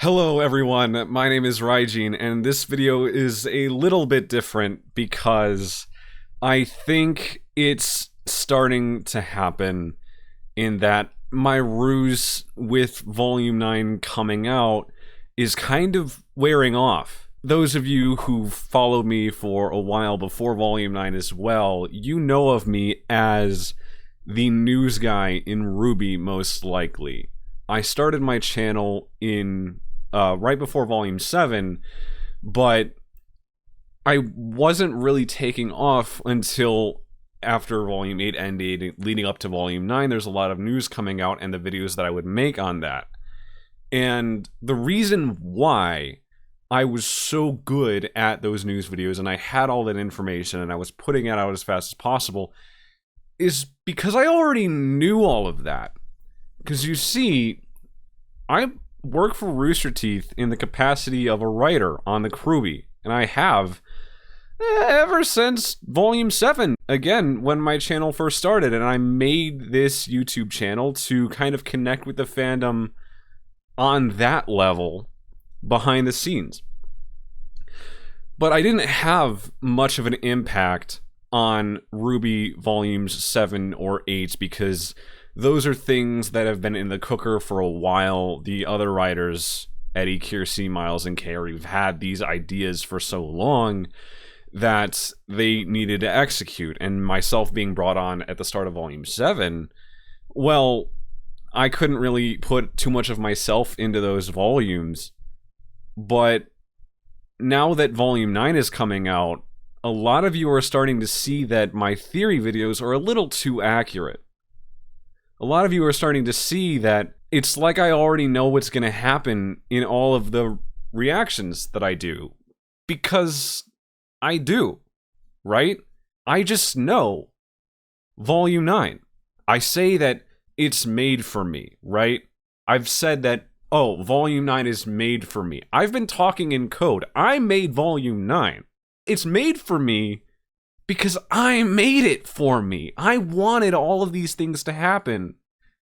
Hello everyone, my name is Raijin, and this video is a little bit different because I think it's starting to happen in that my ruse with Volume 9 coming out is kind of wearing off. Those of you who've followed me for a while before Volume 9 as well, you know of me as the news guy in RWBY most likely. I started my channel in right before Volume 7, but I wasn't really taking off until after Volume 8 ended, leading up to Volume 9. There's a lot of news coming out and the videos that I would make on that. And the reason why I was so good at those news videos and I had all that information and I was putting it out as fast as possible is because I already knew all of that. Because you see, I work for Rooster Teeth in the capacity of a writer on the Crewbie, and I have ever since Volume 7, again, when my channel first started, and I made this YouTube channel to kind of connect with the fandom on that level behind the scenes. But I didn't have much of an impact on RWBY Volumes 7 or 8 because those are things that have been in the cooker for a while. The other writers, Eddie, Kiersey, Miles, and Carey, have had these ideas for so long that they needed to execute. And myself being brought on at the start of Volume 7, well, I couldn't really put too much of myself into those volumes. But now that Volume 9 is coming out, a lot of you are starting to see that my theory videos are a little too accurate. A lot of you are starting to see that it's like I already know what's going to happen in all of the reactions that I do. Because I do, right? I just know Volume 9. I say that it's made for me, right? I've said that, oh, Volume 9 is made for me. I've been talking in code. I made Volume 9. It's made for me because I made it for me. I wanted all of these things to happen,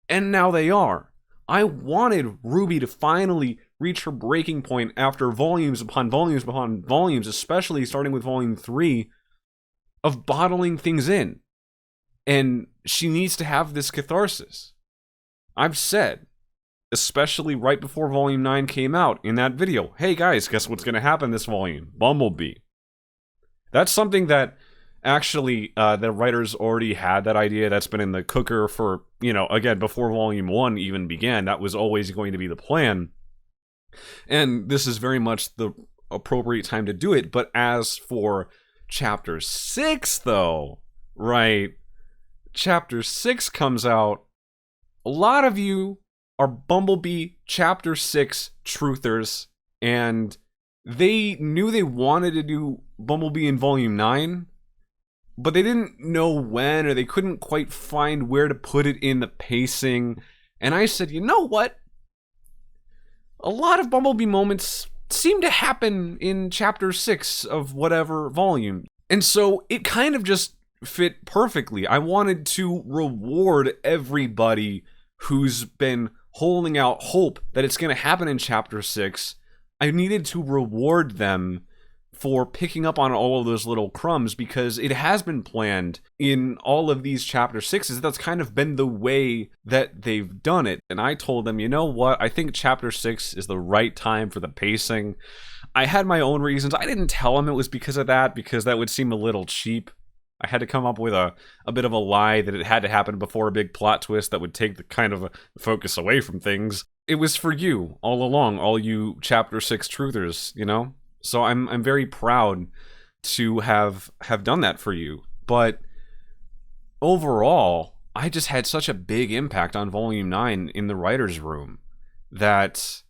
and now they are. I wanted RWBY to finally reach her breaking point after volumes upon volumes upon volumes, especially starting with Volume 3, of bottling things in. And she needs to have this catharsis. I've said, especially right before Volume 9 came out in that video, hey guys, guess what's going to happen this volume? Bumblebee. That's something that actually, the writers already had that idea. That's been in the cooker for, again, before Volume 1 even began. That was always going to be the plan. And this is very much the appropriate time to do it. But as for Chapter 6, though, right? Chapter 6 comes out. A lot of you are Bumblebee Chapter 6 truthers, and they knew they wanted to do Bumblebee in Volume 9, but they didn't know when, or they couldn't quite find where to put it in the pacing. And I said, you know what? A lot of Bumblebee moments seem to happen in Chapter 6 of whatever volume. And so it kind of just fit perfectly. I wanted to reward everybody who's been holding out hope that it's going to happen in Chapter 6. I needed to reward them for picking up on all of those little crumbs, because it has been planned in all of these Chapter 6s. That's kind of been the way that they've done it. And I told them, you know what? I think Chapter 6 is the right time for the pacing. I had my own reasons. I didn't tell them it was because of that, because that would seem a little cheap. I had to come up with a bit of a lie that it had to happen before a big plot twist that would take the kind of focus away from things. It was for you all along, all you Chapter 6 truthers, So I'm very proud to have done that for you. But overall, I just had such a big impact on Volume 9 in the writer's room that,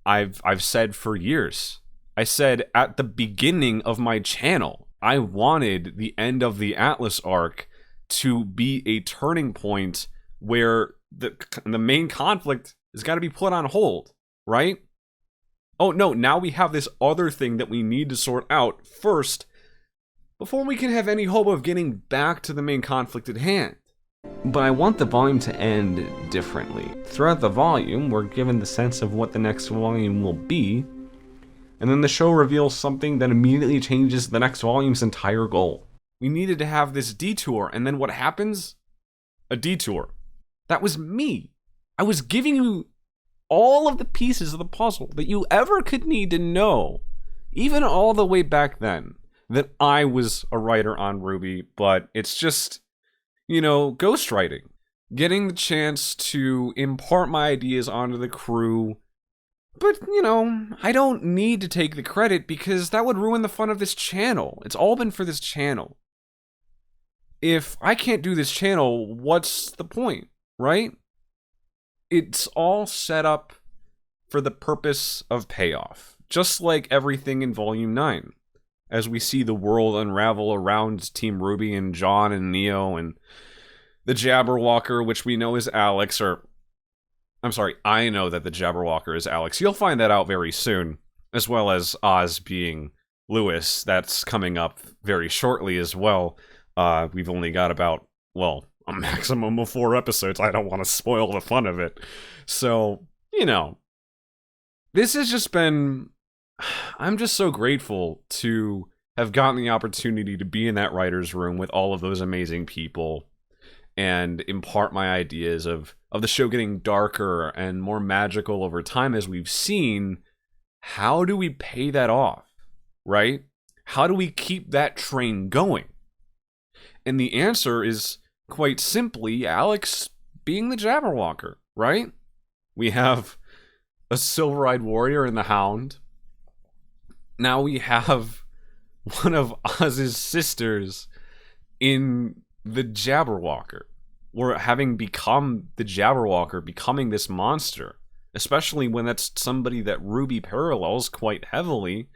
I've said for years. I said at the beginning of my channel, I wanted the end of the Atlas arc to be a turning point where the main conflict has got to be put on hold, right? Oh no, now we have this other thing that we need to sort out first before we can have any hope of getting back to the main conflict at hand. But I want the volume to end differently. Throughout the volume, we're given the sense of what the next volume will be, and then the show reveals something that immediately changes the next volume's entire goal. We needed to have this detour, and then what happens? A detour. That was me. I was giving you all of the pieces of the puzzle that you ever could need to know, even all the way back then, that I was a writer on RWBY, but it's just, ghostwriting. Getting the chance to impart my ideas onto the crew. But, I don't need to take the credit because that would ruin the fun of this channel. It's all been for this channel. If I can't do this channel, what's the point, right? It's all set up for the purpose of payoff. Just like everything in Volume 9. As we see the world unravel around Team RWBY and John and Neo and the Jabberwocker, which we know is Alex, I know that the Jabberwocker is Alex. You'll find that out very soon, as well as Oz being Lewis. That's coming up very shortly as well. We've only got about, a maximum of 4 episodes. I don't want to spoil the fun of it. So, this has just been... I'm just so grateful to have gotten the opportunity to be in that writer's room with all of those amazing people and impart my ideas of the show getting darker and more magical over time as we've seen. How do we pay that off, right? How do we keep that train going? And the answer is quite simply Alex being the Jabberwocker, right? We have a Silver-Eyed Warrior in the Hound. Now we have one of Oz's sisters in the Jabberwocker. Or having become the Jabberwocker, becoming this monster. Especially when that's somebody that RWBY parallels quite heavily.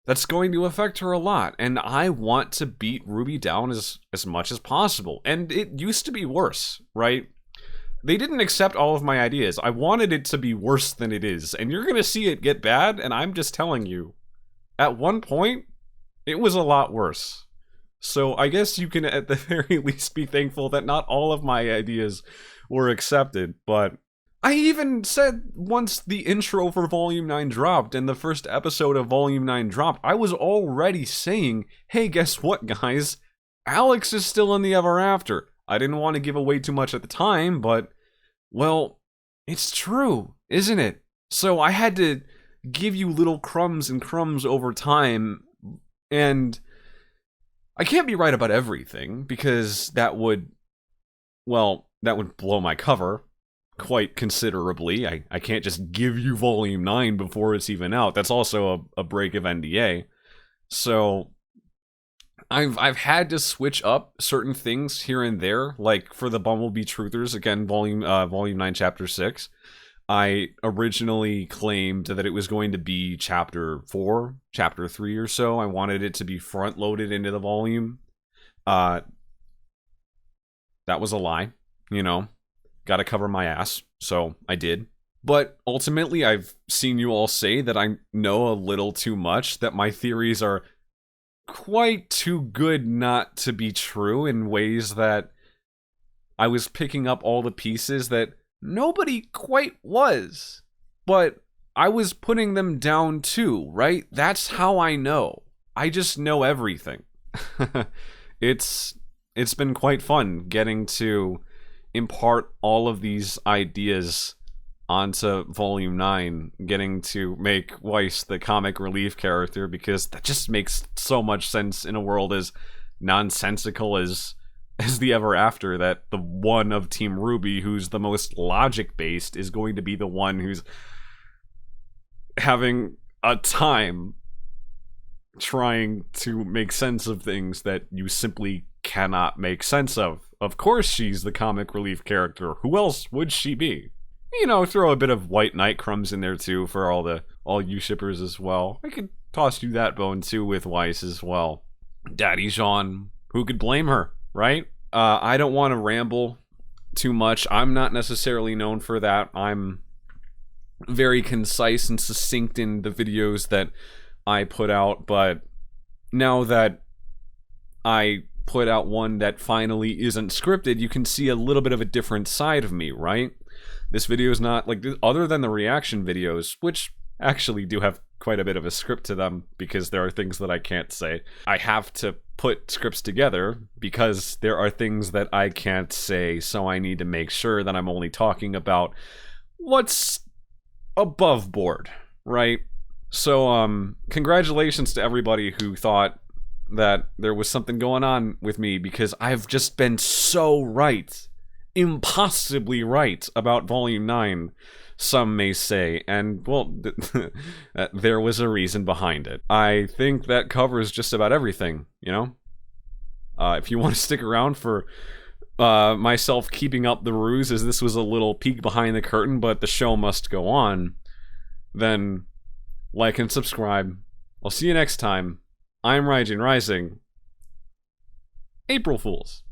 That's going to affect her a lot. And I want to beat RWBY down as much as possible. And it used to be worse, right? They didn't accept all of my ideas. I wanted it to be worse than it is. And you're going to see it get bad, and I'm just telling you. At one point, it was a lot worse. So I guess you can at the very least be thankful that not all of my ideas were accepted. But I even said once the intro for Volume 9 dropped and the first episode of Volume 9 dropped, I was already saying, hey, guess what, guys? Alex is still in the Ever After. I didn't want to give away too much at the time, but, it's true, isn't it? So I had to give you little crumbs and crumbs over time, and I can't be right about everything, because that would blow my cover quite considerably. I can't just give you Volume 9 before it's even out. That's also a break of NDA. So I've had to switch up certain things here and there, like for the Bumblebee Truthers, again, Volume 9, Chapter 6. I originally claimed that it was going to be Chapter 4, Chapter 3 or so. I wanted it to be front-loaded into the volume. That was a lie, Gotta cover my ass, so I did. But ultimately, I've seen you all say that I know a little too much, that my theories are quite too good not to be true in ways that I was picking up all the pieces that nobody quite was, but I was putting them down too, right? That's how I know. I just know everything. It's been quite fun getting to impart all of these ideas onto Volume 9, getting to make Weiss the comic relief character, because that just makes so much sense in a world as nonsensical as the Ever After, that the one of Team RWBY who's the most logic-based is going to be the one who's having a time trying to make sense of things that you simply cannot make sense of. Of course she's the comic relief character. Who else would she be? Throw a bit of White Knight crumbs in there too for all you shippers as well. I could toss you that bone too with Weiss as well. Daddy Jean, who could blame her? Right? I don't want to ramble too much. I'm not necessarily known for that. I'm very concise and succinct in the videos that I put out, but now that I put out one that finally isn't scripted, you can see a little bit of a different side of me, right? This video is not, like, other than the reaction videos, which actually do have quite a bit of a script to them because there are things that I can't say. I have to put scripts together because there are things that I can't say, so I need to make sure that I'm only talking about what's above board, right? So, congratulations to everybody who thought that there was something going on with me, because I've just been so right. Impossibly right about Volume 9, some may say, and, well, there was a reason behind it. I think that covers just about everything, you know? If you want to stick around for myself keeping up the ruse, as this was a little peek behind the curtain, but the show must go on, then like and subscribe. I'll see you next time. I'm Raijin Rising. April Fools.